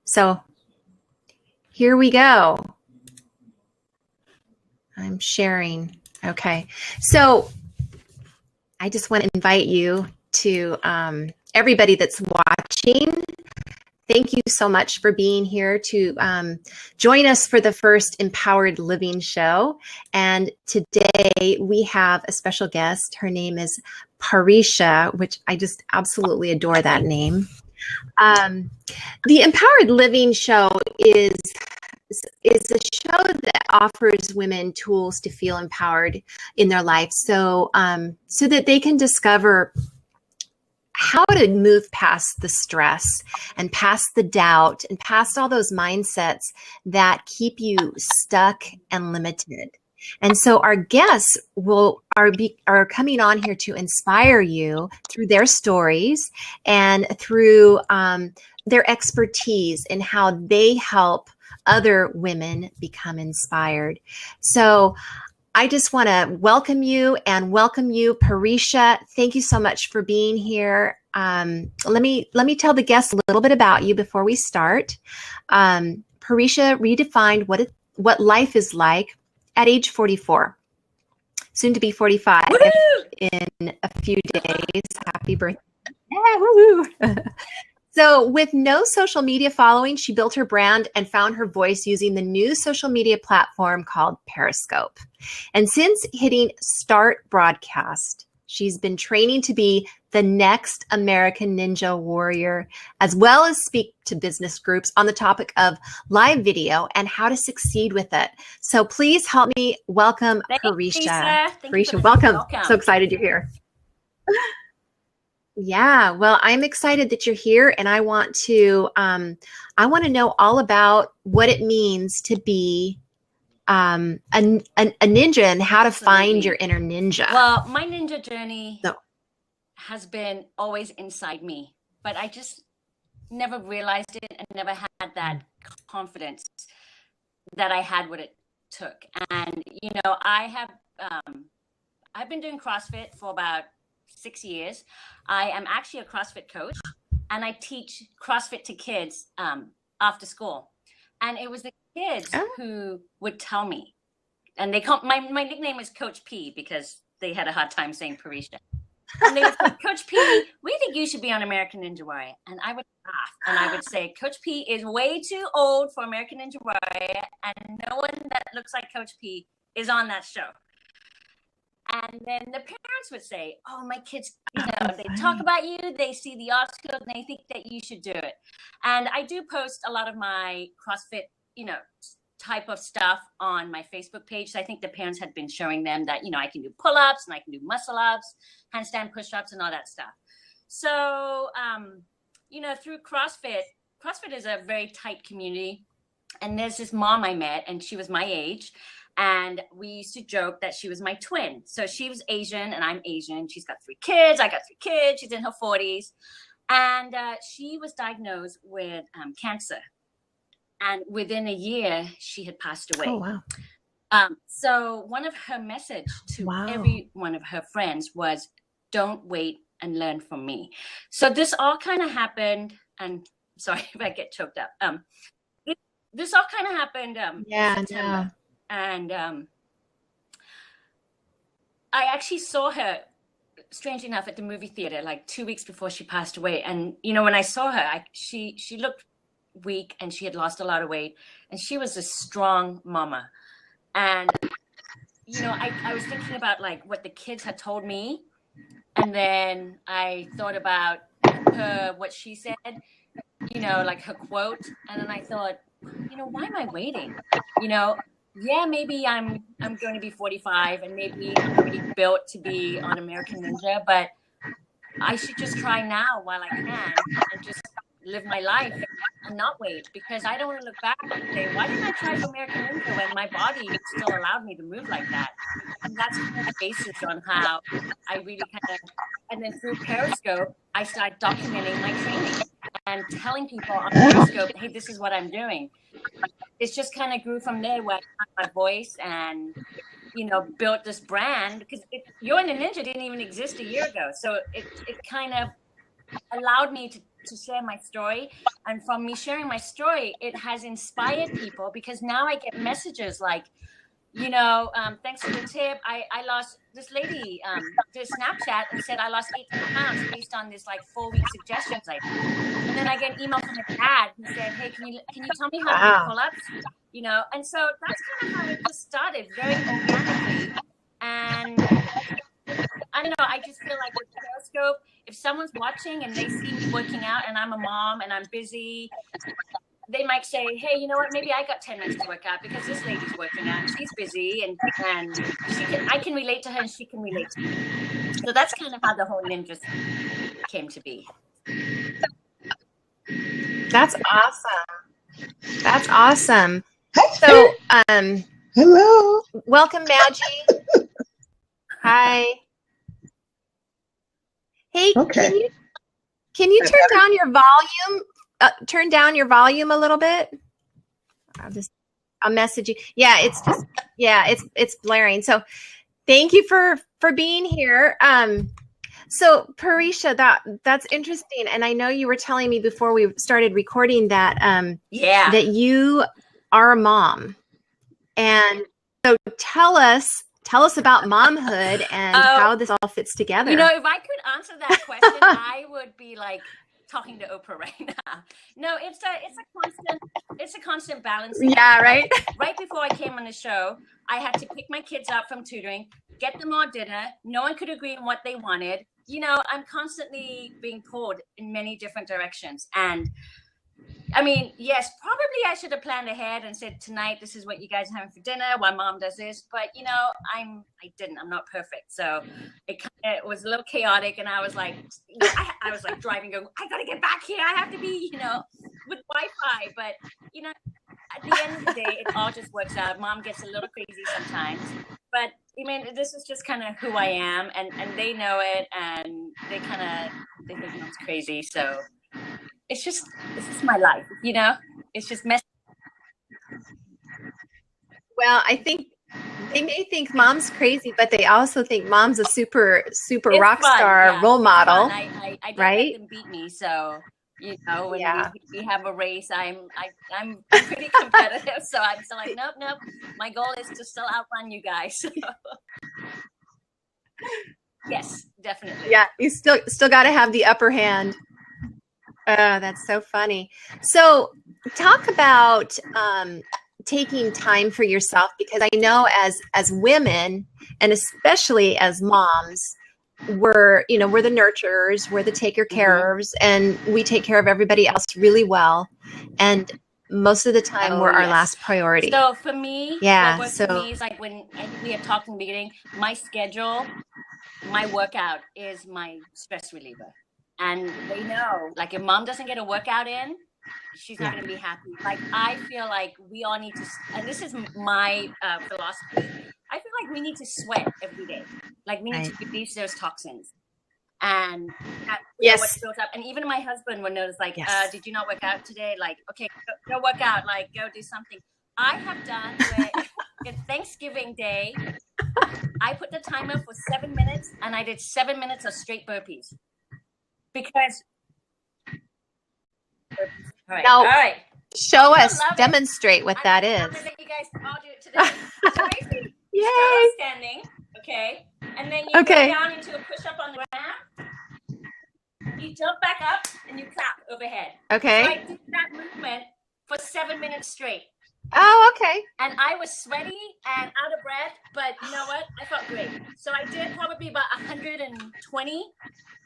So here we go. I'm sharing. Okay. So I just want to invite you to everybody that's watching. Thank you so much for being here to join us for the first Empowered Living show. And today we have a special guest. Her name is Parisha, which I just absolutely adore that name. The Empowered Living show is a show that offers women tools to feel empowered in their life, so that they can discover how to move past the stress and past the doubt and past all those mindsets that keep you stuck and limited. And so our guests are coming on here to inspire you through their stories and through their expertise in how they help other women become inspired. So I just want to welcome you, Parisha. Thank you so much for being here. Let me tell the guests a little bit about you before we start. Parisha redefined what life is like at age 44, soon to be 45. Woo-hoo! In a few days. Happy birthday! Yeah, woo-hoo. So with no social media following, she built her brand and found her voice using the new social media platform called Periscope. And since hitting start broadcast, she's been training to be the next American Ninja Warrior, as well as speak to business groups on the topic of live video and how to succeed with it. So please help me welcome Parisha. Parisha, welcome. So excited you're here. Yeah, well, I'm excited that you're here, and I want to know all about what it means to be a ninja and how to find your inner ninja. Well, my ninja journey has been always inside me, but I just never realized it and never had that confidence that I had what it took. And I've been doing CrossFit for about 6 years. I am actually a CrossFit coach, and I teach CrossFit to kids after school. And it was the kids who would tell me, and they call my nickname is Coach P because they had a hard time saying Parisha. And they would say, Coach P, we think you should be on American Ninja Warrior. And I would laugh, and I would say, Coach P is way too old for American Ninja Warrior, and no one that looks like Coach P is on that show. And then the parents would say, oh, my kids, they talk about you, they see the article, and they think that you should do it. And I do post a lot of my CrossFit, type of stuff on my Facebook page. So I think the parents had been showing them that, I can do pull-ups and I can do muscle-ups, handstand push-ups and all that stuff. So, through CrossFit is a very tight community. And there's this mom I met, and she was my age. And we used to joke that she was my twin. So she was Asian and I'm Asian. She's got 3 kids. I got 3 kids. She's in her 40s. And she was diagnosed with cancer. And within a year, she had passed away. Oh, wow. So one of her message to every one of her friends was, don't wait and learn from me. So this all kind of happened. And sorry if I get choked up. This all kind of happened in September. And I actually saw her, strangely enough, at the movie theater like 2 weeks before she passed away. And, when I saw her, she looked weak and she had lost a lot of weight. And she was a strong mama. And, I was thinking about like what the kids had told me. And then I thought about what she said, like her quote. And then I thought, why am I waiting? Yeah, maybe I'm going to be 45 and maybe I'm already built to be on American Ninja, but I should just try now while I can and just live my life and not wait, because I don't want to look back and say, why didn't I try for American Ninja when my body still allowed me to move like that? And that's kind of the basis on how I really and then through Periscope, I started documenting my training and telling people on Periscope, hey, this is what I'm doing. It's just kind of grew from there where I found my voice and, built this brand, because You're in a Ninja didn't even exist a year ago. So it kind of allowed me to share my story. And from me sharing my story, it has inspired people, because now I get messages like, thanks for the tip. I lost, this lady did Snapchat and said I lost 18 pounds based on this like 4-week suggestions I did. And then I get an email from a dad who said, hey, can you tell me how to do pull-ups? And so that's kind of how it just started, very organically. And I don't know, I just feel like with Periscope, if someone's watching and they see me working out and I'm a mom and I'm busy, they might say, hey, you know what, maybe I got 10 minutes to work out because this lady's working out and she's busy, and I can relate to her and she can relate to me. So that's kind of how the whole ninja came to be. That's awesome. That's awesome. So, hello. Welcome, Maggie. Hi. Hey, okay. Can you turn down your volume? Turn down your volume a little bit. I'll message you. Yeah, it's blaring. So thank you for being here. So Parisha, that's interesting. And I know you were telling me before we started recording that that you are a mom. And so tell us about momhood and how this all fits together. If I could answer that question, I would be like talking to Oprah right now. No, it's a constant balance. Yeah, right. Right before I came on the show, I had to pick my kids up from tutoring, get them all dinner. No one could agree on what they wanted. I'm constantly being pulled in many different directions. And I mean, yes, probably I should have planned ahead and said, tonight, this is what you guys are having for dinner while mom does this. But, I didn't. I'm not perfect. So it was a little chaotic. And I was like, I was like driving, going, I got to get back here. I have to be, with Wi-Fi. But, at the end of the day, it all just works out. Mom gets a little crazy sometimes. But, I mean, this is just kind of who I am. And they know it. And they think mom's crazy. So this is my life, it's just messy. Well, I think they may think mom's crazy, but they also think mom's a super rock star role model. I don't right? let them beat me. So, when we have a race, I'm pretty competitive. So I'm still like, nope. My goal is to still outrun you guys. Yes, definitely. Yeah, you still got to have the upper hand. That's so funny. So talk about taking time for yourself, because I know as women, and especially as moms, we're the nurturers, we're the taker carers, and we take care of everybody else really well. And most of the time we're our last priority. So for me, what works for me is like when we had talked in the beginning, my schedule, my workout is my stress reliever. And they know, like, if mom doesn't get a workout in, she's not going to be happy. Like, I feel like we all need to, and this is my philosophy, I feel like we need to sweat every day. Like, we need to release those toxins. And what's built up. And even my husband would notice, like, did you not work out today? Like, okay, go work out. Like, go do something. I have done where it's Thanksgiving Day, I put the timer for 7 minutes, and I did 7 minutes of straight burpees. Because all right, show us, demonstrate what that is. I'm gonna let you guys all do it today. So basically, yay! Start standing, okay, and then you go down into a push-up on the ground. You jump back up and you clap overhead. Okay. So I did that movement for 7 minutes straight. Oh, okay. And I was sweaty and out of breath, but you know what? I felt great. So I did probably about 120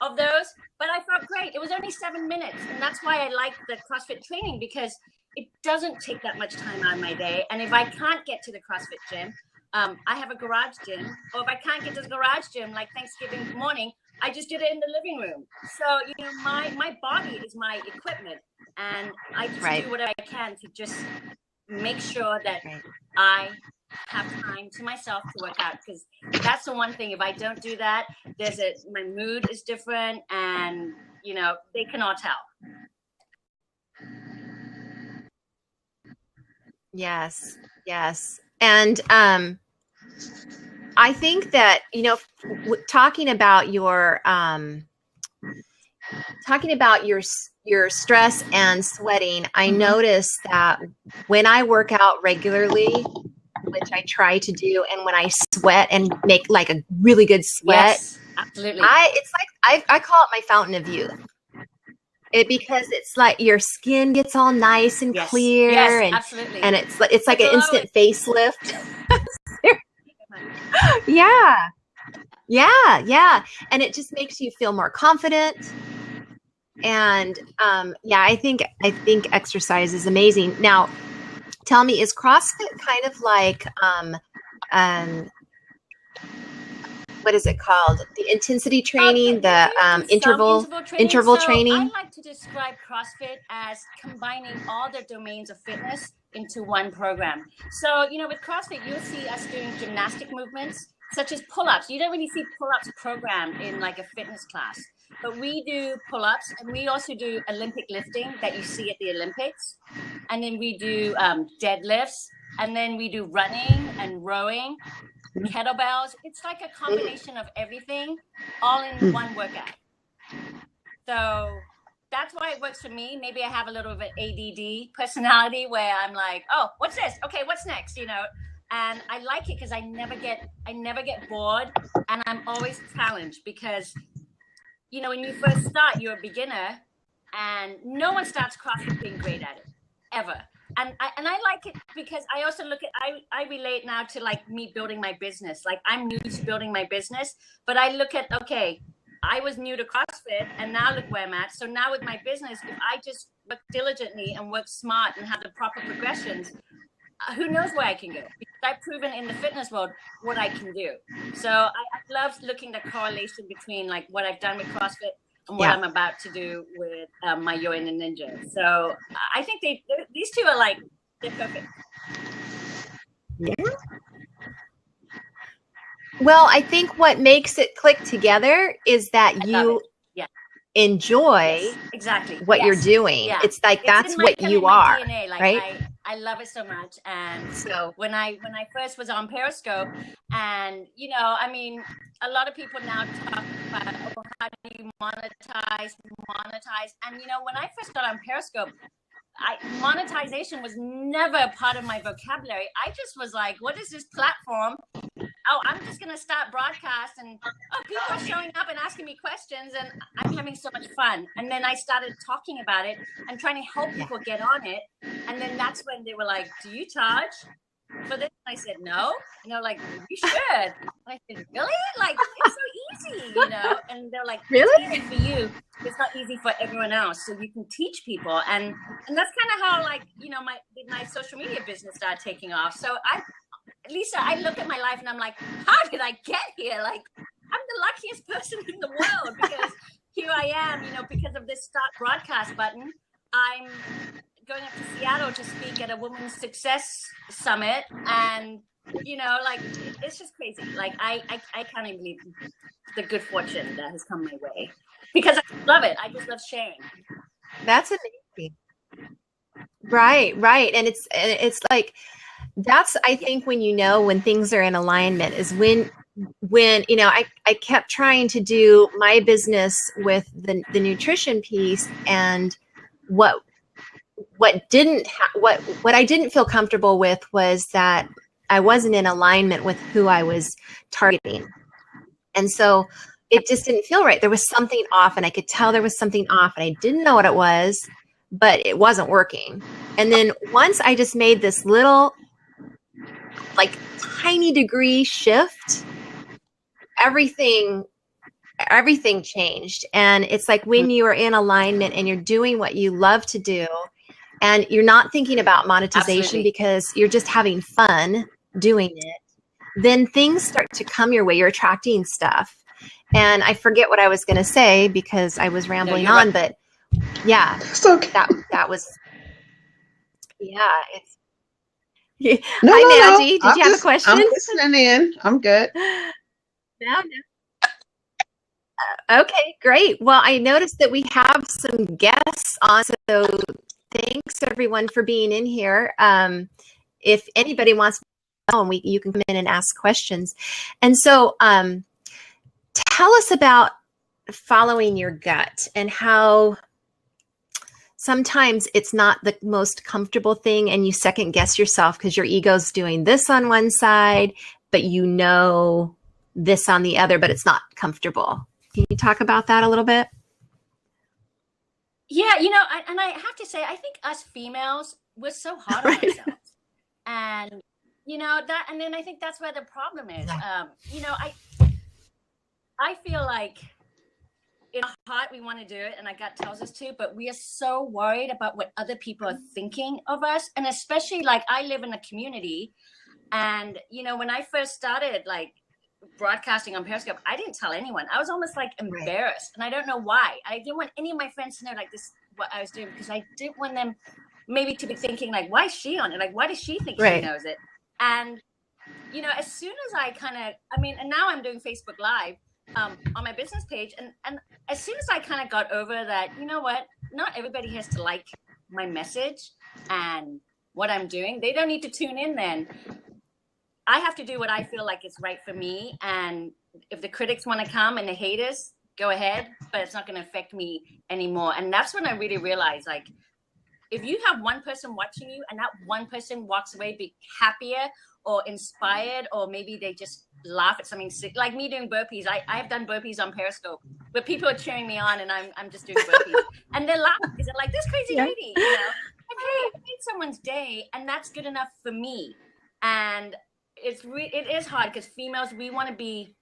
of those, but I felt great. It was only 7 minutes. And that's why I like the CrossFit training, because it doesn't take that much time out of my day. And if I can't get to the CrossFit gym, I have a garage gym. Or if I can't get to the garage gym, like Thanksgiving morning, I just did it in the living room. So, my body is my equipment. And I just do whatever I can to just make sure that I have time to myself to work out, because that's the one thing. If I don't do that, my mood is different, and they can all tell. Yes. And I think that talking about your talking about your stress and sweating, I notice that when I work out regularly, which I try to do, and when I sweat and make like a really good sweat, yes, absolutely. It's like I call it my fountain of youth. Because it's like your skin gets all nice and clear, yes, and absolutely. And it's like an instant facelift. Yeah. And it just makes you feel more confident. And I think exercise is amazing. Now, tell me, is CrossFit kind of like what is it called? The intensity training, the interval training. I like to describe CrossFit as combining all the domains of fitness into one program. So, with CrossFit, you'll see us doing gymnastic movements such as pull-ups. You don't really see pull-ups programmed in like a fitness class, but we do pull-ups, and we also do Olympic lifting that you see at the Olympics. And then we do deadlifts, and then we do running and rowing, kettlebells. It's like a combination of everything all in one workout. So that's why it works for me. Maybe I have a little bit of an ADD personality where I'm like, oh, what's this? Okay, what's next? And I like it because I never get bored, and I'm always challenged because, when you first start, you're a beginner, and no one starts CrossFit being great at it ever. And I like it because I also I relate now to like me building my business. Like I'm new to building my business, but I look at, okay, I was new to CrossFit and now look where I'm at. So now with my business, if I just work diligently and work smart and have the proper progressions, who knows where I can go? Because I've proven in the fitness world what I can do. So I love looking at the correlation between like what I've done with CrossFit and what I'm about to do with my Yo and the Ninja. So I think these two are like, they're perfect. Yeah. Well, I think what makes it click together is that you enjoy exactly what you're doing. Yeah. It's like that's what you are, DNA. Like, right? I love it so much. And so when I first was on Periscope, and I mean, a lot of people now talk about, oh, how do you monetize? And when I first got on Periscope, monetization was never a part of my vocabulary. I just was like, what is this platform? Oh, I'm just going to start broadcast, and people are showing up and asking me questions, and I'm having so much fun. And then I started talking about it and trying to help people get on it. And then that's when they were like, do you charge for this? And I said, no. And they're like, you should. And I said, really? Like, it's so easy, And they're like, really? It's easy for you. It's not easy for everyone else. So you can teach people. And that's kind of how, like, my social media business started taking off. So Lisa, I look at my life and I'm like, how did I get here? Like, I'm the luckiest person in the world because here I am, because of this start broadcast button. I'm going up to Seattle to speak at a Women's Success Summit. And, like, it's just crazy. Like, I can't even believe the good fortune that has come my way because I love it. I just love sharing. That's amazing. Right. And it's like, that's, I think, when things are in alignment is when I kept trying to do my business with the nutrition piece, and what I didn't feel comfortable with was that I wasn't in alignment with who I was targeting. And so it just didn't feel right. There was something off, and I could tell there was something off, and I didn't know what it was, but it wasn't working. And then once I just made this little, like, tiny degree shift, everything changed. And it's like when you are in alignment and you're doing what you love to do, and you're not thinking about monetization because you're just having fun doing it, then things start to come your way. You're attracting stuff. And I forget what I was going to say because I was rambling on, but yeah, okay. that was, it's, Hi, Maggie. Did you have a question? I'm listening in. I'm good. No. Okay, great. Well, I noticed that we have some guests on, so thanks everyone for being in here. If anybody wants to know, you can come in and ask questions. And so tell us about following your gut and how sometimes it's not the most comfortable thing and you second guess yourself because your ego's doing this on one side, but you know this on the other, but it's not comfortable. Can you talk about that a little bit? Yeah, I have to say, I think us females, we're so hard on ourselves. And, and then I think that's where the problem is. I feel like in our heart, we want to do it, and our gut tells us to, but we are so worried about what other people are thinking of us. And especially, like, I live in a community, and, when I first started, like, broadcasting on Periscope, I didn't tell anyone. I was almost, like, embarrassed, and I don't know why. I didn't want any of my friends to know, like, this what I was doing, because I didn't want them maybe to be thinking, like, why is she on it? Like, why does she think she knows it? And, as soon as I and now I'm doing Facebook Live, on my business page, and as soon as I kind of got over that, you know what, not everybody has to like my message and what I'm doing. They don't need to tune in. Then I have to do what I feel like is right for me, and if the critics want to come and the haters, go ahead, but it's not going to affect me anymore. And that's when I really realized, like, if you have one person watching you and that one person walks away be happier or inspired, or maybe they just laugh at something sick, like me doing burpees. I've done burpees on Periscope, but people are cheering me on, and I'm just doing burpees, and they're laughing because they're like, this crazy lady, Like, hey, I made someone's day, and that's good enough for me. And it is hard because females, we want to be,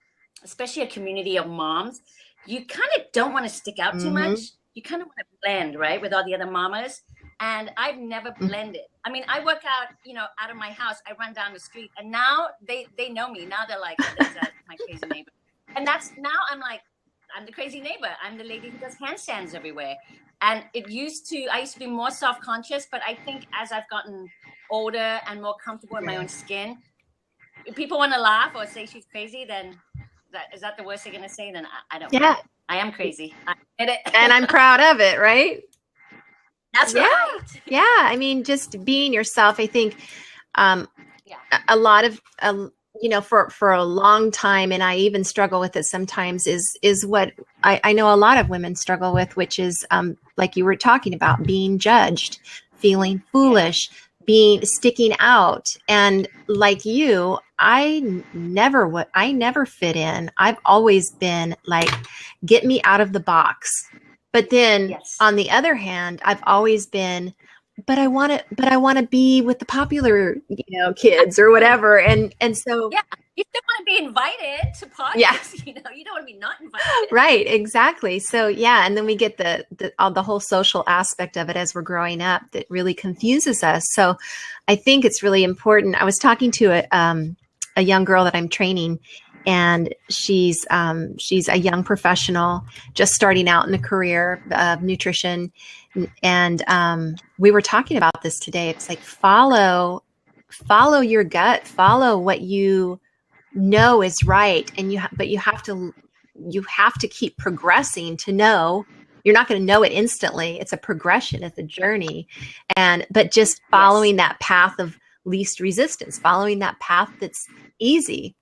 especially a community of moms, you kind of don't want to stick out too much. You kind of want to blend, right, with all the other mamas. And I've never blended. I mean, I work out, out of my house. I run down the street, and now they know me. Now they're like, oh, there's my crazy neighbor. And now I'm like, I'm the crazy neighbor. I'm the lady who does handstands everywhere. And I used to be more self-conscious, but I think as I've gotten older and more comfortable in my own skin, if people want to laugh or say she's crazy, then is that the worst they're going to say? Then I don't want it. I am crazy. I admit it. And I'm proud of it, right? That's right. Yeah. I mean, just being yourself, I think a lot of, for a long time, and I even struggle with it sometimes, is what I know a lot of women struggle with, which is like you were talking about, being judged, feeling foolish, sticking out. And like you, I never fit in. I've always been like, get me out of the box. But then on the other hand, I've always been, but I want to be with the popular, kids or whatever. And so, you still want to be invited to parties, you don't want to be not invited. Right. Exactly. So, and then we get the whole social aspect of it as we're growing up that really confuses us. So I think it's really important. I was talking to a young girl that I'm training, and she's a young professional just starting out in the career of nutrition. And we were talking about this today. It's like, follow your gut, follow what you know is right. And but you have to keep progressing to know. You're not going to know it instantly. It's a progression, it's a journey. But just following that path of least resistance, following that path that's easy.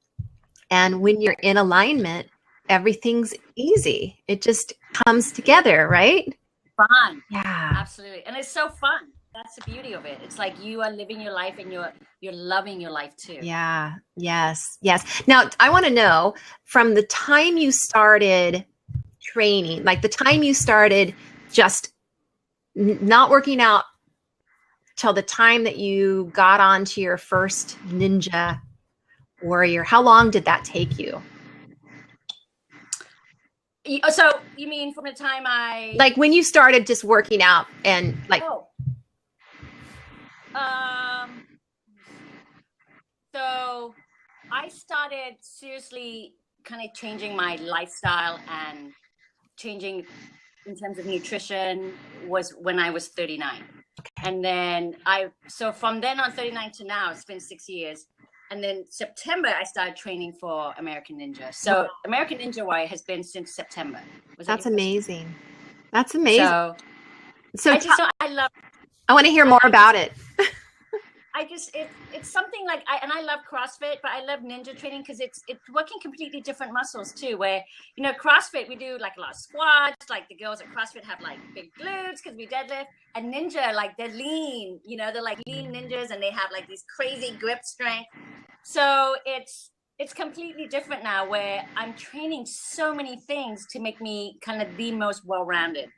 And when you're in alignment, everything's easy. It just comes together, right? Fun. Yeah. Absolutely. And it's so fun. That's the beauty of it. It's like you are living your life, and you're loving your life too. Yeah. Yes. Now, I want to know, from the time you started training, like the time you started just not working out till the time that you got onto your first Ninja Warrior, how long did that take you? So you mean from the time like when you started just working out and like, so I started seriously kind of changing my lifestyle and changing in terms of nutrition was when I was 39. And then so from then on 39 to now, it's been 6 years. And then September, I started training for American Ninja. So American Ninja Warrior has been since September. That's amazing. That's amazing. So I love it. I want to hear more about it. I it's something like I love CrossFit, but I love ninja training because it's working completely different muscles too. Where CrossFit we do like a lot of squats, like the girls at CrossFit have like big glutes because we deadlift, and ninja like they're lean, they're like lean ninjas and they have like these crazy grip strength. So it's completely different now where I'm training so many things to make me kind of the most well-rounded.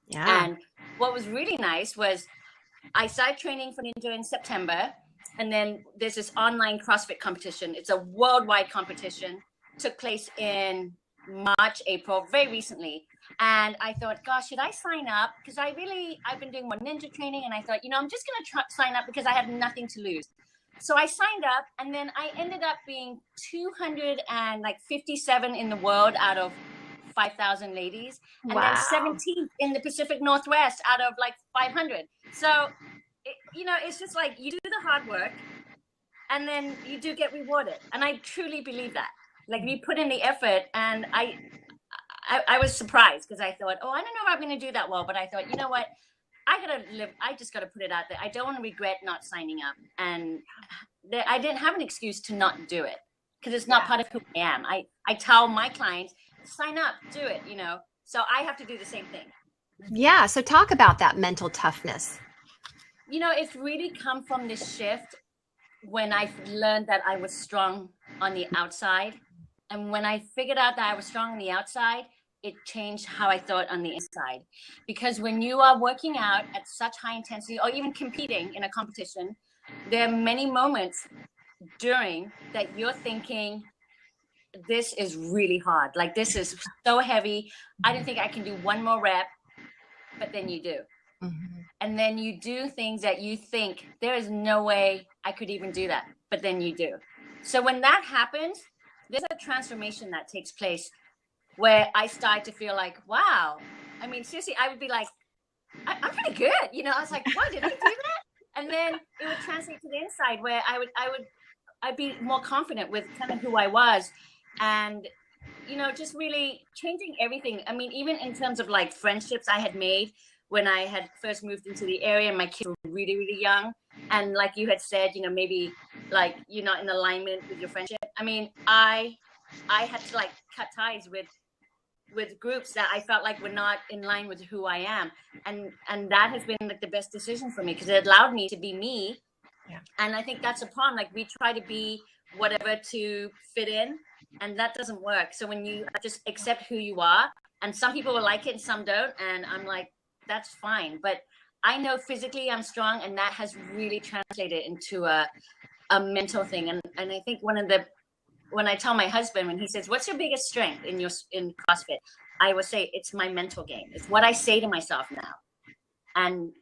Yeah. And what was really nice was I started training for ninja in September, and then there's this online CrossFit competition. It's a worldwide competition. Took place in March, April, very recently. And I thought, gosh, should I sign up? Because I've been doing more ninja training, and I thought, I'm just going to sign up because I have nothing to lose. So I signed up, and then I ended up being 257 in the world out of 5,000 ladies, and then 17th in the Pacific Northwest out of like 500. So, it's just like you do the hard work, and then you do get rewarded. And I truly believe that. Like you put in the effort, and I was surprised because I thought, I don't know if I'm going to do that well, but I thought, you know what? I just got to put it out there. I don't want to regret not signing up. And I didn't have an excuse to not do it because it's not part of who I am. I tell my clients, sign up, do it, so I have to do the same thing. Yeah. So talk about that mental toughness. It's really come from this shift when I learned that I was strong on the outside. And when I figured out that I was strong on the outside, it changed how I thought on the inside. Because when you are working out at such high intensity or even competing in a competition, there are many moments during that you're thinking, this is really hard. Like, this is so heavy. I didn't think I can do one more rep, but then you do. Mm-hmm. And then you do things that you think there is no way I could even do that, but then you do. So when that happens, there's a transformation that takes place where I start to feel like, wow. I mean, seriously, I would be like, I'm pretty good. I was like, what, did I do that? And then it would translate to the inside where I'd be more confident with kind of who I was. And, just really changing everything. I mean, even in terms of like friendships I had made when I had first moved into the area and my kids were really, really young. And like you had said, maybe like you're not in alignment with your friendship. I mean, I had to like cut ties with groups that I felt like were not in line with who I am. And that has been like the best decision for me because it allowed me to be me. Yeah. And I think that's a problem. Like we try to be whatever to fit in, and that doesn't work. So when you just accept who you are, and some people will like it and some don't, and I'm like, that's fine. But I know physically I'm strong, and that has really translated into a mental thing. And I think when I tell my husband, when he says, what's your biggest strength in CrossFit? I will say, it's my mental game. It's what I say to myself now. And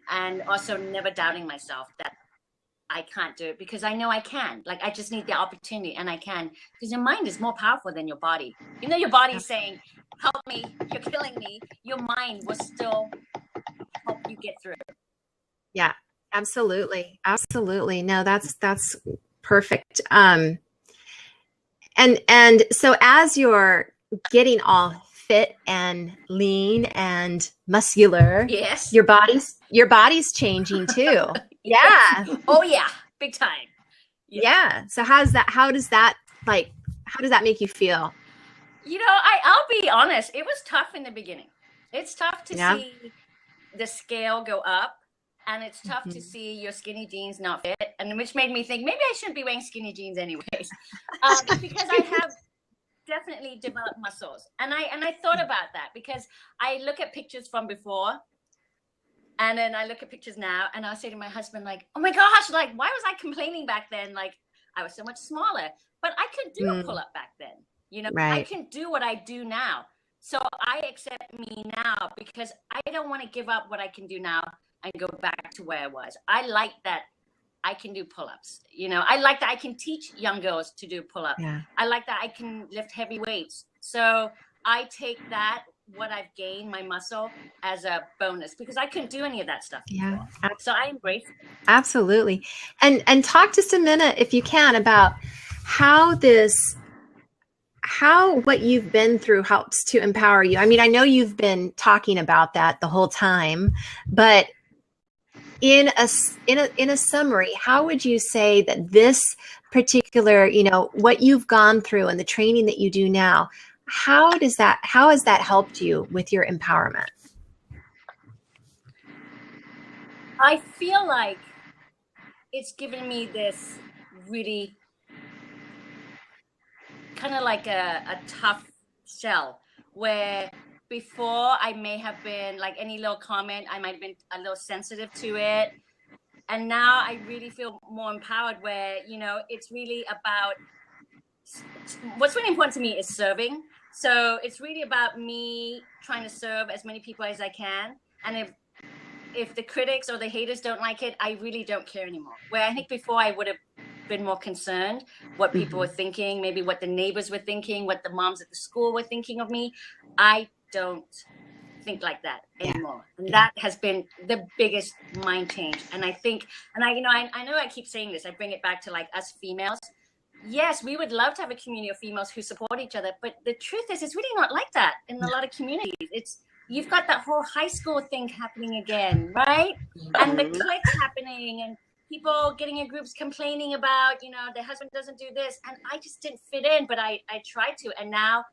also never doubting myself that I can't do it because I know I can. Like, I just need the opportunity, and I can. Because your mind is more powerful than your body. Your body's saying, help me, you're killing me. Your mind will still help you get through it. Yeah, absolutely. Absolutely. No, that's perfect. And so as you're getting all fit and lean and muscular, yes, your body's changing too. Yeah. Oh yeah, big time. Yeah. So how does that make you feel? I'll be honest, it was tough in the beginning. It's tough to see the scale go up, and it's tough to see your skinny jeans not fit, and which made me think maybe I shouldn't be wearing skinny jeans anyways, because I have definitely developed muscles, and I thought about that because I look at pictures from before, and then I look at pictures now, and I'll say to my husband, like, oh my gosh, like, why was I complaining back then? Like, I was so much smaller, but I could do a pull-up back then. Right. I can do what I do now. So I accept me now because I don't want to give up what I can do now and go back to where I was. I like that I can do pull-ups. I like that I can teach young girls to do pull-ups. Yeah. I like that I can lift heavy weights. So I take that, what I've gained, my muscle, as a bonus because I couldn't do any of that stuff before. Yeah. So I embrace it. Absolutely. And talk just a minute, if you can, about how what you've been through helps to empower you. I mean, I know you've been talking about that the whole time, but in a summary, how would you say that this particular, what you've gone through and the training that you do now, how has that helped you with your empowerment? I feel like it's given me this really kind of like a tough shell, where before I may have been like any little comment, I might have been a little sensitive to it. And now I really feel more empowered, where, it's really about, what's really important to me is serving. So it's really about me trying to serve as many people as I can. And if the critics or the haters don't like it, I really don't care anymore. Where I think before I would have been more concerned what people were thinking, maybe what the neighbors were thinking, what the moms at the school were thinking of me. I don't think like that anymore. And that has been the biggest mind change. And I think, and I know I keep saying this, I bring it back to like us females. Yes, we would love to have a community of females who support each other, but the truth is it's really not like that in a lot of communities. You've got that whole high school thing happening again, right? And the cliques happening, and people getting in groups complaining about, their husband doesn't do this. And I just didn't fit in, but I tried to. And now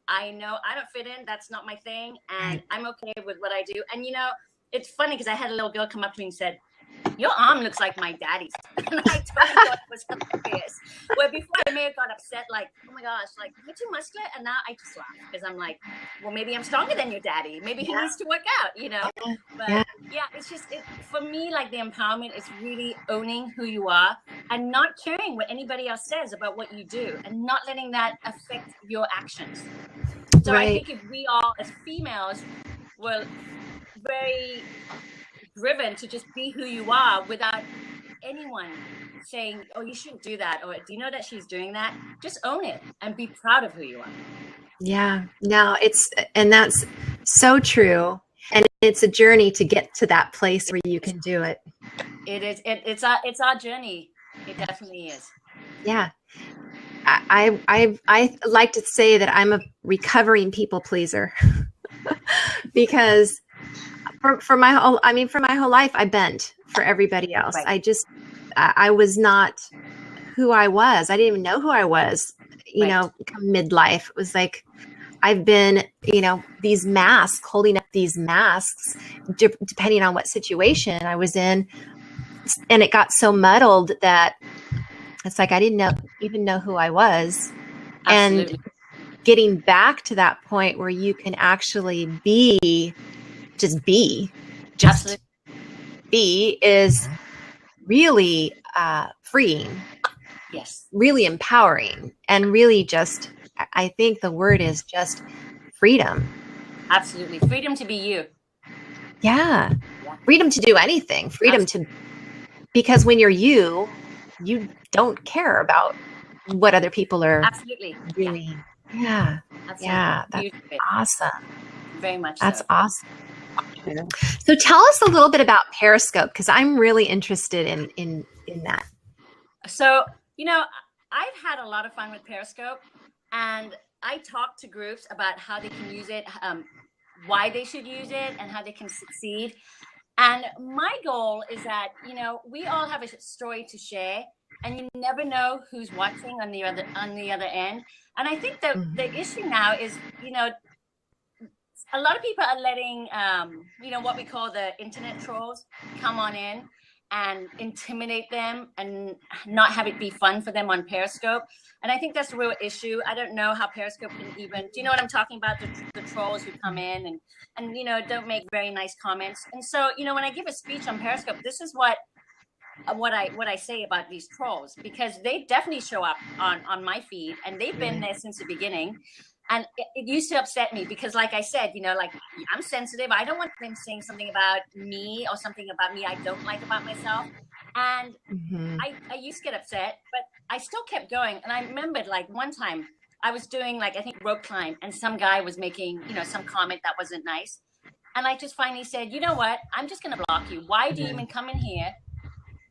I know I don't fit in. That's not my thing. And I'm okay with what I do. And, it's funny because I had a little girl come up to me and said, "Your arm looks like my daddy's." And I totally thought it was hilarious. Where before I may have got upset, like, "Oh my gosh, like, you're too muscular." And now I just laugh because I'm like, well, maybe I'm stronger than your daddy. Maybe he needs to work out, But it's just, for me, like, the empowerment is really owning who you are and not caring what anybody else says about what you do, and not letting that affect your actions. So I think if we all as females were very driven to just be who you are without anyone saying, "Oh, you shouldn't do that," or "Do you know that she's doing that?" Just own it and be proud of who you are. Yeah, no, and that's so true. And it's a journey to get to that place where you can do it. It is. It's our journey. It definitely is. Yeah. I like to say that I'm a recovering people pleaser because for my whole life, I bent for everybody else. Right. I was not who I was. I didn't even know who I was, midlife. It was like, I've been, these masks, holding up these masks, depending on what situation I was in. And it got so muddled that it's like, I didn't even know who I was. Absolutely. And getting back to that point where you can actually just be is really freeing. Yes. Really empowering, and really just, I think the word is just freedom. Absolutely. Freedom to be you. Yeah. Freedom to do anything. Freedom because when you're you don't care about what other people are doing. Yeah. Absolutely. Yeah. That's awesome. Very much. That's awesome. So tell us a little bit about Periscope, because I'm really interested in that. So, I've had a lot of fun with Periscope, and I talk to groups about how they can use it, why they should use it, and how they can succeed. And my goal is that, we all have a story to share, and you never know who's watching on the other end. And I think that the issue now is, a lot of people are letting, what we call the internet trolls come on in and intimidate them and not have it be fun for them on Periscope. And I think that's the real issue. I don't know how Periscope can even, do you know what I'm talking about? The trolls who come in and don't make very nice comments. And so, when I give a speech on Periscope, this is what I say about these trolls, because they definitely show up on my feed, and they've been there since the beginning. And it used to upset me because, like I said, I'm sensitive. I don't want them saying something about me or something about me I don't like about myself. And I used to get upset, but I still kept going. And I remembered, like, one time I was doing, like, I think rope climb, and some guy was making, some comment that wasn't nice. And I just finally said, "You know what? I'm just going to block you. Why do you even come in here?"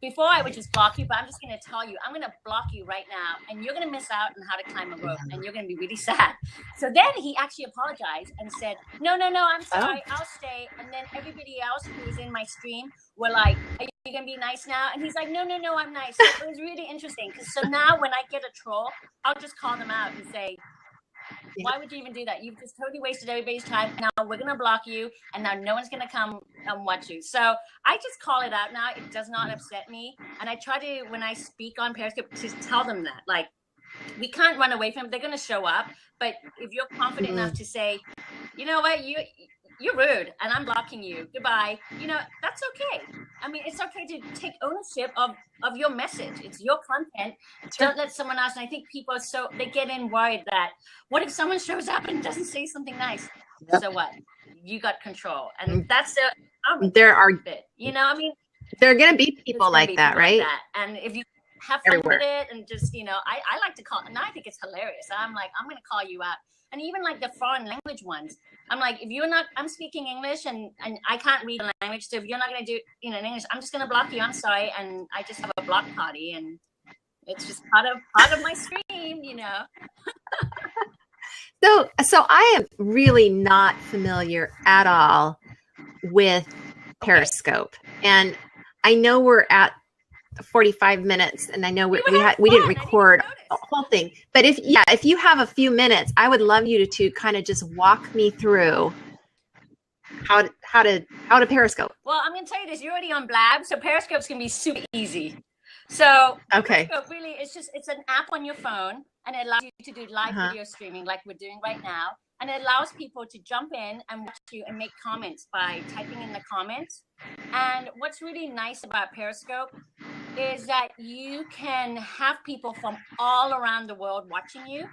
Before I would just block you, but I'm just going to tell you, I'm going to block you right now, and you're going to miss out on how to climb a rope, and you're going to be really sad. So then he actually apologized and said, no, I'm sorry, I'll stay. And then everybody else who was in my stream were like, "Are you you gonna be nice now? And he's like, no, I'm nice. So it was really interesting because so now when I get a troll, I'll just call them out and say, why would you even do that? You've just totally wasted everybody's time. Now we're going to block you, and now no one's going to come and watch you. So I just call it out now. It does not upset me. And I try to, when I speak on Periscope, to tell them that, like, we can't run away from them. They're going to show up. But if you're confident enough to say, you know what, you're rude, and I'm blocking you. Goodbye. You know, that's okay. I mean, it's okay to take ownership of your message. It's your content. Don't let someone else. And I think people they get in worried that what if someone shows up and doesn't say something nice? Yep. So what? You got control, and that's there are bit. You know, I mean, there are going to be people like that, right? Like that. And if you have fun with it, and just, you know, I like to call, and I think it's hilarious. I'm like, I'm going to call you out. And even like the foreign language ones, I'm like, if you're not, I'm speaking English and I can't read the language. So if you're not going to do, you know, in English, I'm just going to block you. I'm sorry. And I just have a block party, and it's just part of my stream, you know. So I am really not familiar at all with Periscope. And I know we're at 45 minutes, and I know we didn't record the whole thing, but if you have a few minutes, I would love you to kind of just walk me through how to Periscope. Well, I'm gonna tell you this, you're already on Blab, so Periscope's gonna be super easy. So okay, Periscope really, it's an app on your phone, and it allows you to do live video streaming like we're doing right now, and it allows people to jump in and watch you and make comments by typing in the comments. And what's really nice about Periscope is that you can have people from all around the world watching you,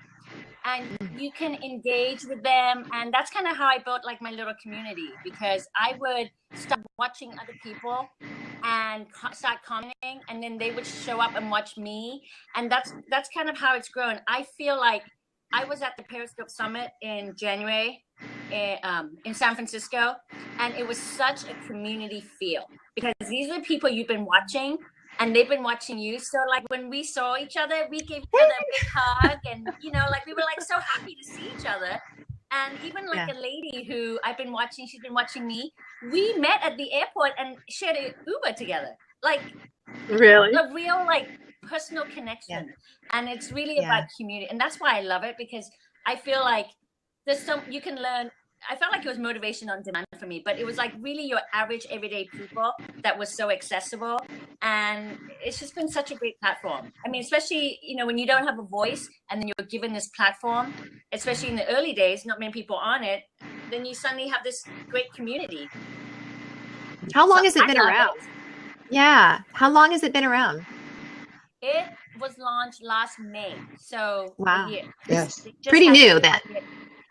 and you can engage with them. And that's kind of how I built like my little community, because I would start watching other people and start commenting, and then they would show up and watch me. And that's kind of how it's grown. I feel like I was at the Periscope Summit in January in San Francisco, and it was such a community feel, because these are the people you've been watching, and they've been watching you. So like when we saw each other, we gave each other a big hug, and you know, like we were like so happy to see each other. And even like a lady who I've been watching, she's been watching me. We met at the airport and shared an Uber together. Like really, a real like personal connection. And it's really about community, and that's why I love it, because I feel like there's you can learn. I felt like it was motivation on demand for me, but it was like really your average everyday people that was so accessible. And it's just been such a great platform. I mean, especially, you know, when you don't have a voice and then you're given this platform, especially in the early days, not many people on it, then you suddenly have this great community. How long has it been around? Yeah. How long has it been around? It was launched last May. So wow. Yes. Pretty new then.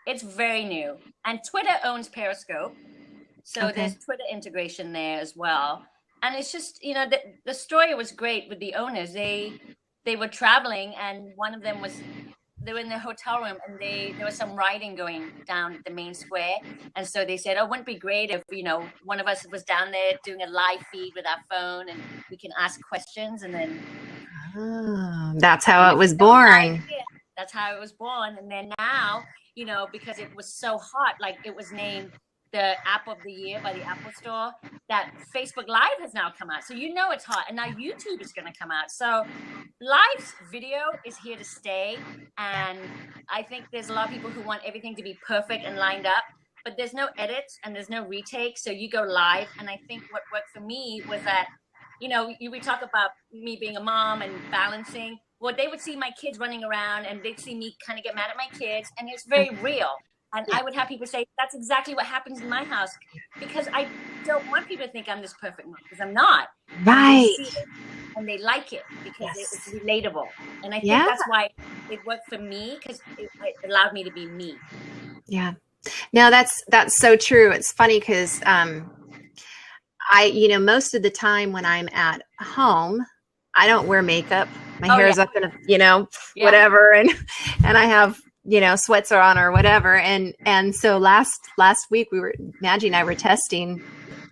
It's very new. And Twitter owns Periscope. So there's Twitter integration there as well. And it's just, you know, the story was great with the owners. They were traveling, and one of them they were in their hotel room, and there was some rioting going down at the main square. And so they said, oh, wouldn't it be great if, you know, one of us was down there doing a live feed with our phone, and we can ask questions. And then that's how it was born. That's how it was born. And then now, you know, because it was so hot, like it was named the app of the year by the Apple Store, that Facebook Live has now come out. So you know it's hot. And now YouTube is going to come out. So live video is here to stay. And I think there's a lot of people who want everything to be perfect and lined up, but there's no edits and there's no retakes. So you go live. And I think what worked for me was that, you know, we talk about me being a mom and balancing. Well, they would see my kids running around, and they'd see me kind of get mad at my kids, and it's very real. And I would have people say, that's exactly what happens in my house, because I don't want people to think I'm this perfect mom, because I'm not. Right. And they like it because it's relatable. And I think that's why it worked for me, because it allowed me to be me. Yeah. No, that's so true. It's funny because you know, most of the time when I'm at home, I don't wear makeup. My hair is up in a, you know, whatever. And I have, you know, sweats are on or whatever. And so last week Maggie and I were testing,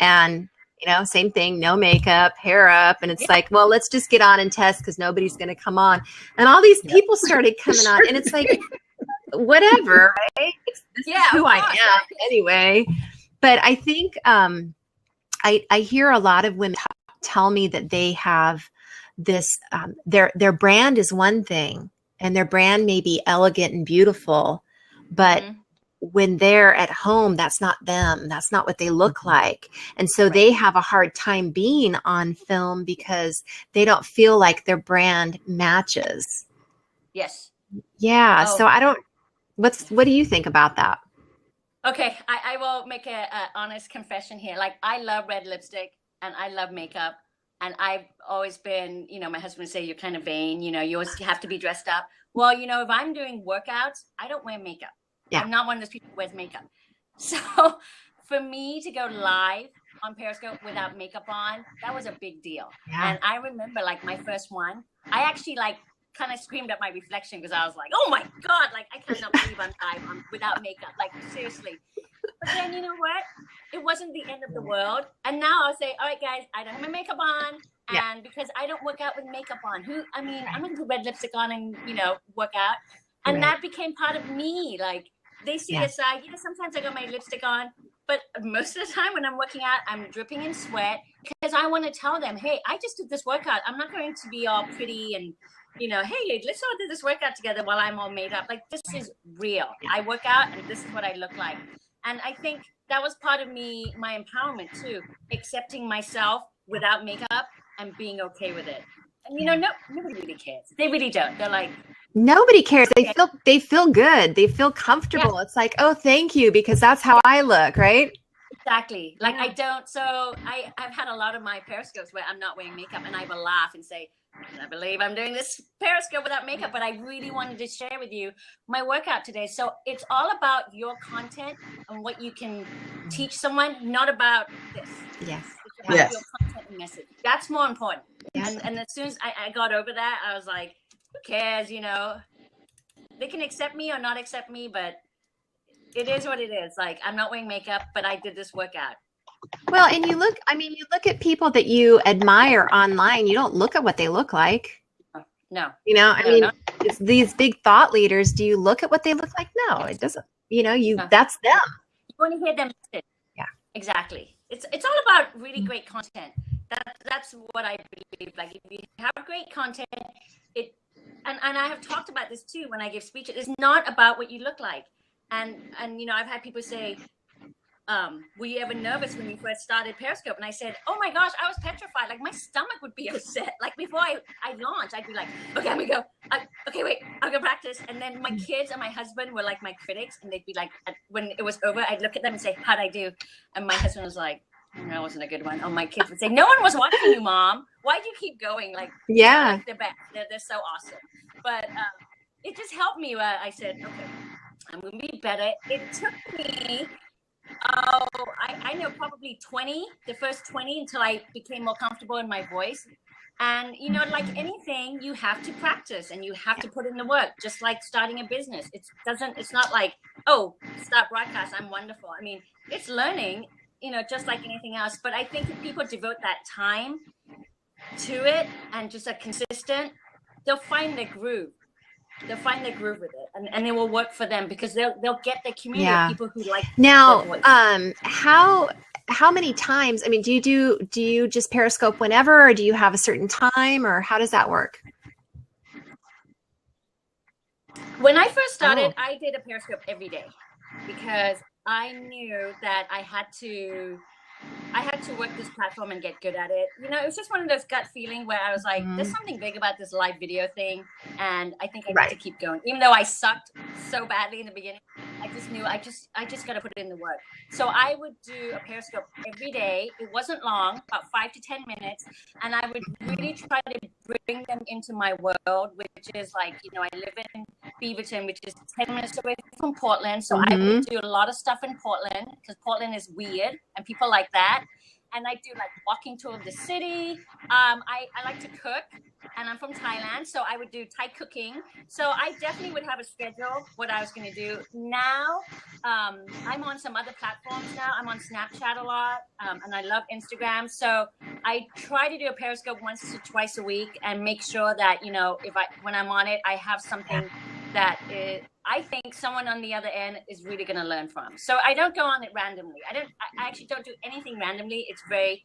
and, you know, same thing, no makeup, hair up. And it's like, well, let's just get on and test, because nobody's going to come on. And all these people started coming on, and it's like, whatever, right? This is who I am anyway. But I think, I hear a lot of women talk tell me that they have this, their brand is one thing, and their brand may be elegant and beautiful, but when they're at home, that's not them. That's not what they look like. And so they have a hard time being on film because they don't feel like their brand matches. Yes. Yeah. So what do you think about that? Okay. I will make a honest confession here. Like, I love red lipstick and I love makeup. And I've always been, my husband would say, you're kind of vain, you always have to be dressed up. Well, if I'm doing workouts, I don't wear makeup. Yeah. I'm not one of those people who wears makeup. So for me to go live on Periscope without makeup on, that was a big deal. Yeah. And I remember, like, my first one, I actually, like, kind of screamed at my reflection because I was like, oh my God, like, I cannot believe I'm live without makeup. Like, seriously. But then, you know what? It wasn't the end of the world. And now I'll say, all right, guys, I don't have my makeup on. And because I don't work out with makeup on, I'm going to put red lipstick on and, work out. And that became part of me. Like, they see the side. Sometimes I got my lipstick on, but most of the time when I'm working out, I'm dripping in sweat because I want to tell them, hey, I just did this workout. I'm not going to be all pretty and, hey, let's all do this workout together while I'm all made up. Like, this is real. I work out and this is what I look like. And I think that was part of me, my empowerment too, accepting myself without makeup and being okay with it. And, nobody really cares. They really don't. They're like, nobody cares. They feel good. They feel comfortable. Yeah. It's like, oh, thank you, because that's how I look, right? Exactly. Like, I don't. So I've had a lot of my Periscopes where I'm not wearing makeup and I will laugh and say, I believe I'm doing this Periscope without makeup, but I really wanted to share with you my workout today. So it's all about your content and what you can teach someone, not about this. Yes. It's about your content and message. That's more important. Yes. And as soon as I got over that, I was like, who cares, They can accept me or not accept me, but it is what it is. Like, I'm not wearing makeup, but I did this workout. Well, and you look at people that you admire online, you don't look at what they look like. No. It's these big thought leaders. Do you look at what they look like? No, it doesn't. That's them. You want to hear them. Yeah. Exactly. It's all about really great content. That's what I believe. Like, if you have great content, and I have talked about this too when I give speeches. It's not about what you look like. And I've had people say, were you ever nervous when you first started Periscope? And I said, oh my gosh, I was petrified. Like, my stomach would be upset. Like, before I launch, I'd be like, okay, I'm gonna go. Okay, wait, I'll go practice. And then my kids and my husband were like my critics, and they'd be like, when it was over, I'd look at them and say, how'd I do? And my husband was like, that wasn't a good one. Oh, my kids would say, no one was watching you, Mom. Why'd you keep going? Like, yeah, like, they're back. They're so awesome. But it just helped me. I said, okay, I'm gonna be better. It took me, I know probably the first 20 until I became more comfortable in my voice. And, like anything, you have to practice and you have to put in the work, just like starting a business. It's not like, oh, start broadcast, I'm wonderful. I mean, it's learning, just like anything else. But I think if people devote that time to it and just are consistent, they'll find their groove. They'll find their groove with it, and it will work for them because they'll get the community of people who like. Now, how many times? I mean, do you just Periscope whenever, or do you have a certain time, or how does that work? When I first started, I did a Periscope every day because I knew that I had to work this platform and get good at it. It was just one of those gut feeling where I was like, there's something big about this live video thing. And I think I need to keep going. Even though I sucked so badly in the beginning, I just knew I just got to put in the work. So I would do a Periscope every day. It wasn't long, about 5 to 10 minutes. And I would really try to bring them into my world, which is like, I live in Beaverton, which is 10 minutes away from Portland. So I would do a lot of stuff in Portland because Portland is weird and people like that. And I do like walking tour of the city. I like to cook, and I'm from Thailand, so I would do Thai cooking. So I definitely would have a schedule what I was going to do. Now, I'm on some other platforms now. I'm on Snapchat a lot, and I love Instagram. So I try to do a Periscope once to twice a week and make sure that when I'm on it, I have something that I think someone on the other end is really going to learn from. So I don't go on it randomly. I actually don't do anything randomly. It's very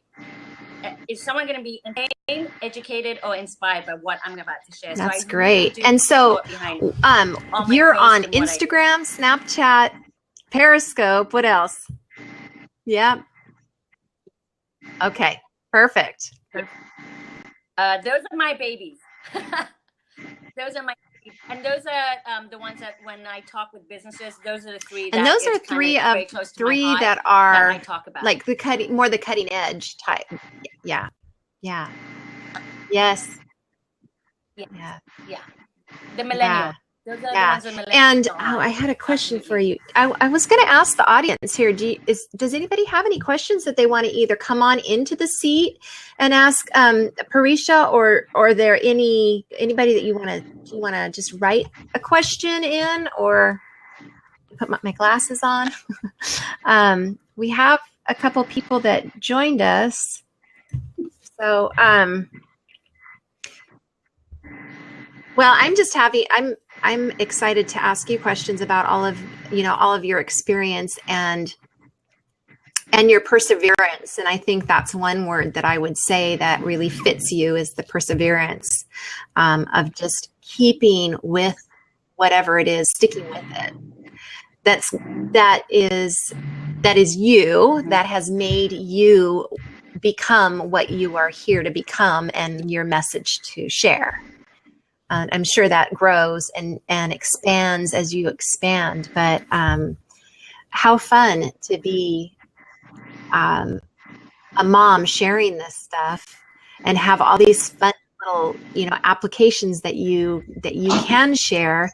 is someone going to be entertained, educated, or inspired by what I'm about to share? That's so great. Really and so you're on Instagram, Snapchat, Periscope. What else? Yeah. Okay. Perfect. Those are my babies. Those are my, and those are the ones that when I talk with businesses, those are the three. And those are three that are that I talk about, like the cutting edge type. Yeah. Yeah. Yes. Yeah. The millennials. Yeah. Those are the ones that And I had a question for you. I was going to ask the audience here. Does anybody have any questions that they want to either come on into the seat and ask Parisha, or are there anybody that you want to just write a question in, or put my glasses on? We have a couple people that joined us, so well, I'm excited to ask you questions about all of your experience and your perseverance. And I think that's one word that I would say that really fits you, is the perseverance, of just keeping with whatever it is, sticking with it. That is you, that has made you become what you are here to become and your message to share. I'm sure that grows and expands as you expand, but how fun to be a mom sharing this stuff and have all these fun little applications that you can share,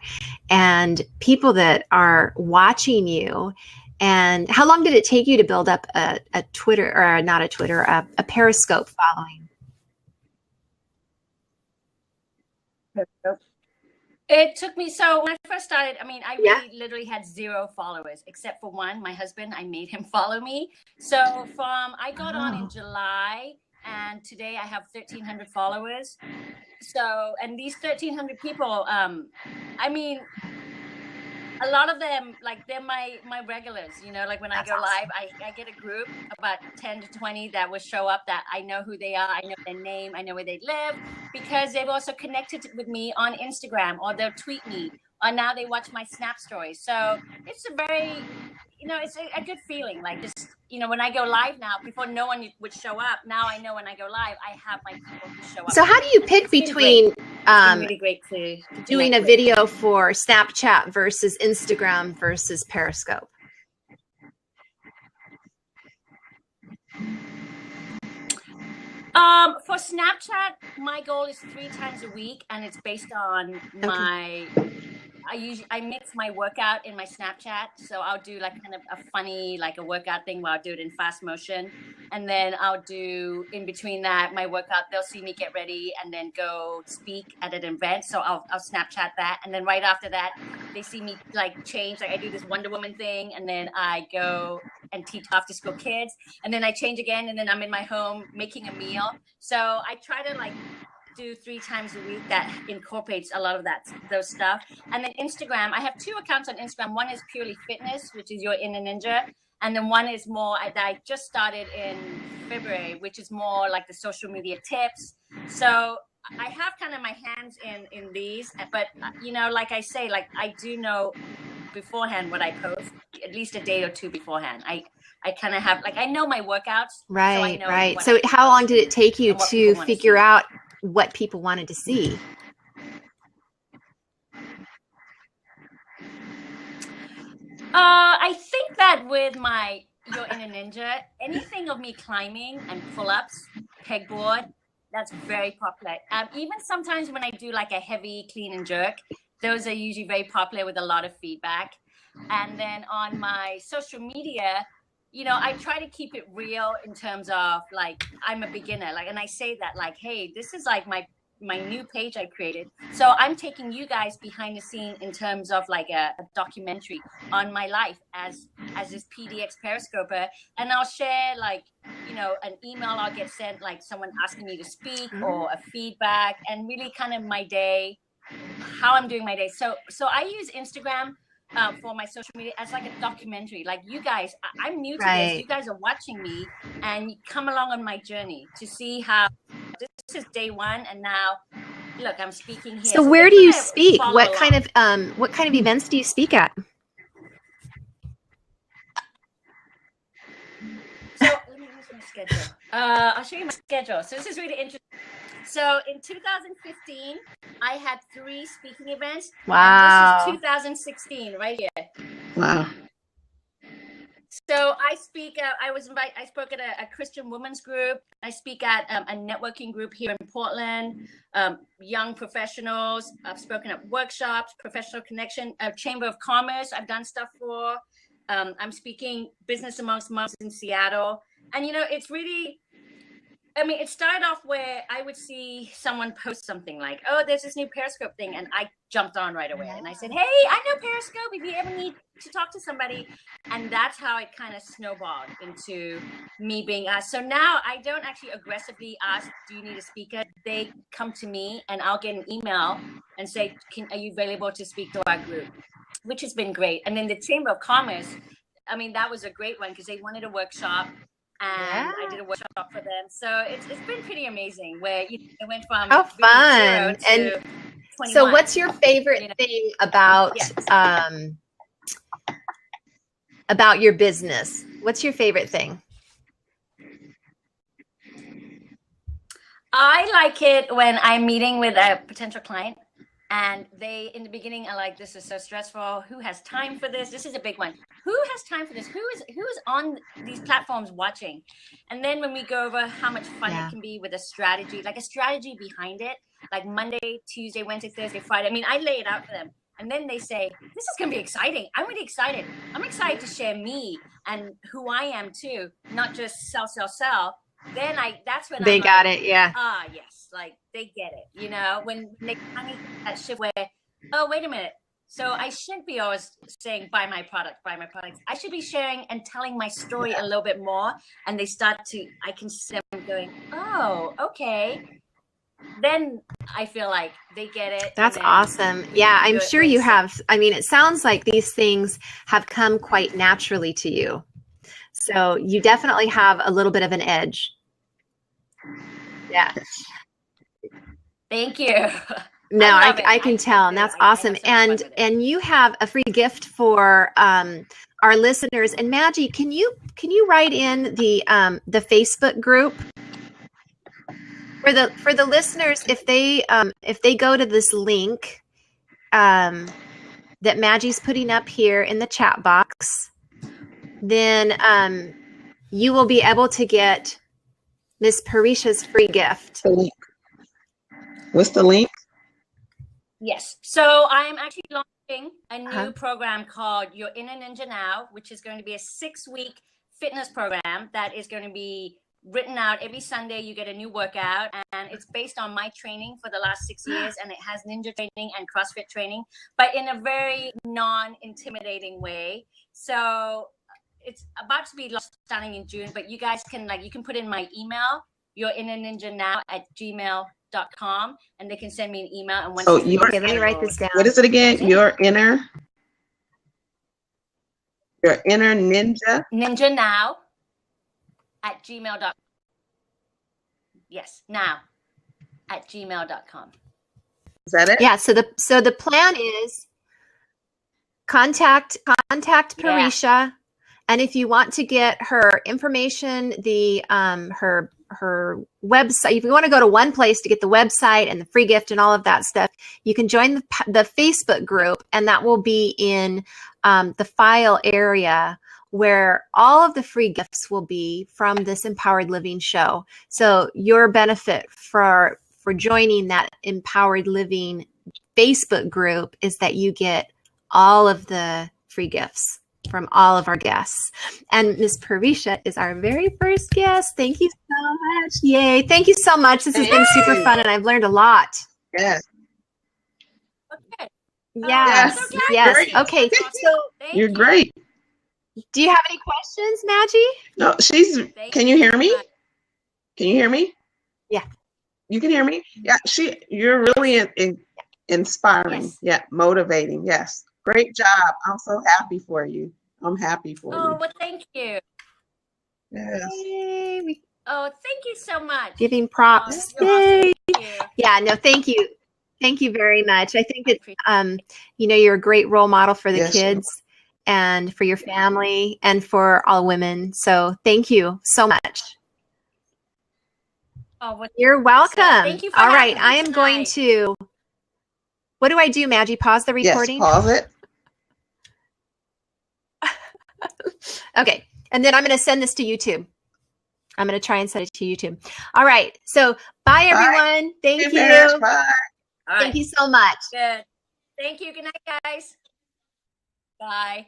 and people that are watching you. And how long did it take you to build up a Twitter, or not a Twitter, a Periscope following? It took me, so when I first started, I really literally had 0 followers, except for one, my husband. I made him follow me. So I got on in July, and today I have 1,300 followers. So, and these 1,300 people, a lot of them, like, they're my regulars, like when I go live, I get a group, about 10 to 20 that will show up, that I know who they are, I know their name, I know where they live, because they've also connected with me on Instagram, or they'll tweet me, or now they watch my Snap stories. So it's a very, it's a good feeling. Like, just, when I go live now, before no one would show up, now I know when I go live, I have my people who show up. So how do you pick between really great to doing a video for Snapchat versus Instagram versus Periscope? For Snapchat, my goal is 3 times a week, and it's based on I mix my workout in my Snapchat. So I'll do like kind of a funny, like a workout thing where I'll do it in fast motion. And then I'll do in between that, my workout, they'll see me get ready and then go speak at an event. So I'll Snapchat that. And then right after that, they see me like change. Like I do this Wonder Woman thing, and then I go and teach after school kids. And then I change again, and then I'm in my home making a meal. So I try to like do 3 times a week that incorporates a lot of those stuff. And then Instagram, I have 2 accounts on Instagram. One is purely fitness, which is your Inner Ninja, and then one is more that I just started in February, which is more like the social media tips. So I have kind of my hands in these, but like I say, like I do know beforehand what I post, at least a day or 2 beforehand. I kind of have, like, I know my workouts. Right, so right. So how long did it take you to figure out what people wanted to see? I think that with your Inner Ninja, anything of me climbing and pull-ups, pegboard, that's very popular. Even sometimes when I do like a heavy clean and jerk, those are usually very popular with a lot of feedback. And then on my social media, I try to keep it real in terms of like, I'm a beginner, like, and I say that like, hey, this is like my new page I created. So I'm taking you guys behind the scene in terms of like a documentary on my life as this PDX Periscoper. And I'll share like, an email I'll get sent, like someone asking me to speak or a feedback, and really kind of my day, how I'm doing my day. So I use Instagram for my social media as like a documentary. Like you guys, I'm new to Right. this. You guys are watching me and you come along on my journey to see how this is day one. And now, look, I'm speaking here. So where do you speak? What kind of events do you speak at? So let me use my schedule. I'll show you my schedule. So this is really interesting. So in 2015, I had 3 speaking events. Wow. And this is 2016 right here. Wow. So I speak. I spoke at a Christian women's group. I speak at a networking group here in Portland. Young professionals. I've spoken at workshops, professional connection, Chamber of Commerce. I've done stuff for. I'm speaking business amongst moms in Seattle, and it's really. I mean, it started off where I would see someone post something like, "Oh, there's this new Periscope thing," and I jumped on right away. And I said, "Hey, I know Periscope. If you ever need to talk to somebody," and that's how it kind of snowballed into me being asked. So now I don't actually aggressively ask, "Do you need a speaker?" They come to me, and I'll get an email and say, "Are you available to speak to our group?" Which has been great. And then the Chamber of Commerce, I mean, that was a great one because they wanted a workshop. And I did a workshop for them, so it's been pretty amazing. Where it went from how fun 0 to 21. So, what's your favorite thing about your business? What's your favorite thing? I like it when I'm meeting with a potential client. And they, in the beginning, are like, "This is so stressful. Who has time for this?" This is a big one. Who has time for this? Who is on these platforms watching? And then when we go over how much fun it can be with a strategy, like a strategy behind it, like Monday, Tuesday, Wednesday, Thursday, Friday. I mean, I lay it out for them. And then they say, "This is going to be exciting." I'm really excited. I'm excited to share me and who I am too, not just sell. Then that's when they got it. Yeah. Yes. Like they get it, when they kind of that shift where, oh, wait a minute. So I shouldn't be always saying, buy my product. I should be sharing and telling my story a little bit more. And they I can see them going, oh, okay. Then I feel like they get it. That's awesome. Yeah, I'm sure you have. I mean, it sounds like these things have come quite naturally to you. So you definitely have a little bit of an edge. Yeah. Thank you. No, I can tell, and that's awesome. And you have a free gift for our listeners. And Maggie, can you write in the Facebook group for the listeners, if they go to this link that Maggie's putting up here in the chat box, then you will be able to get Miss Parisha's free gift. What's the link? Yes. So I'm actually launching a new program called Your Inner Ninja Now, which is going to be a 6-week fitness program that is going to be written out every Sunday. You get a new workout, and it's based on my training for the last 6 years, and it has ninja training and CrossFit training, but in a very non-intimidating way. So it's about to be launched starting in June, but you guys can you can put in my email, yourinnerninjanow@gmail.com, and they can send me an email. And once let me write this down. What is it again? Your inner ninja? Ninja Now at gmail.com. Yes, now at gmail.com. Is that it? Yeah. So the plan is contact Parisha. And if you want to get her information, her website, if you want to go to one place to get the website and the free gift and all of that stuff, you can join the Facebook group, and that will be in the file area where all of the free gifts will be from this Empowered Living show. So your benefit for joining that Empowered Living Facebook group is that you get all of the free gifts from all of our guests. And Miss Parisha is our very first guest. Thank you so much. Yay. Thank you so much. This has been super fun, and I've learned a lot. Yes. Okay. Yes. So yes. Great. Okay. So You're great. Do you have any questions, Maggie? No, can you hear me? Can you hear me? Yeah. You can hear me? Yeah. You're really inspiring. Yes. Yeah. Motivating. Yes. Great job. I'm so happy for you. I'm happy for Oh, you. well, thank you. Yes. Yay. Oh, thank you so much. Giving props. You're Yay. awesome. Thank you. Yeah, no, thank you. Thank you very much. I think I it's, appreciate you know, you're a great role model for the Yes, you are. kids and for your family and for all women. So thank you so much. Oh, well, You're welcome. thank you for All having right, me I am going tonight. to, what do I do, Maggie? Pause the Yes, recording? pause it. Okay, and then I'm going to send this to YouTube. I'm going to try and send it to YouTube. All right, so bye, everyone. Thank you. Bye. All right. Thank you so much. Good. Thank you. Good night, guys. Bye.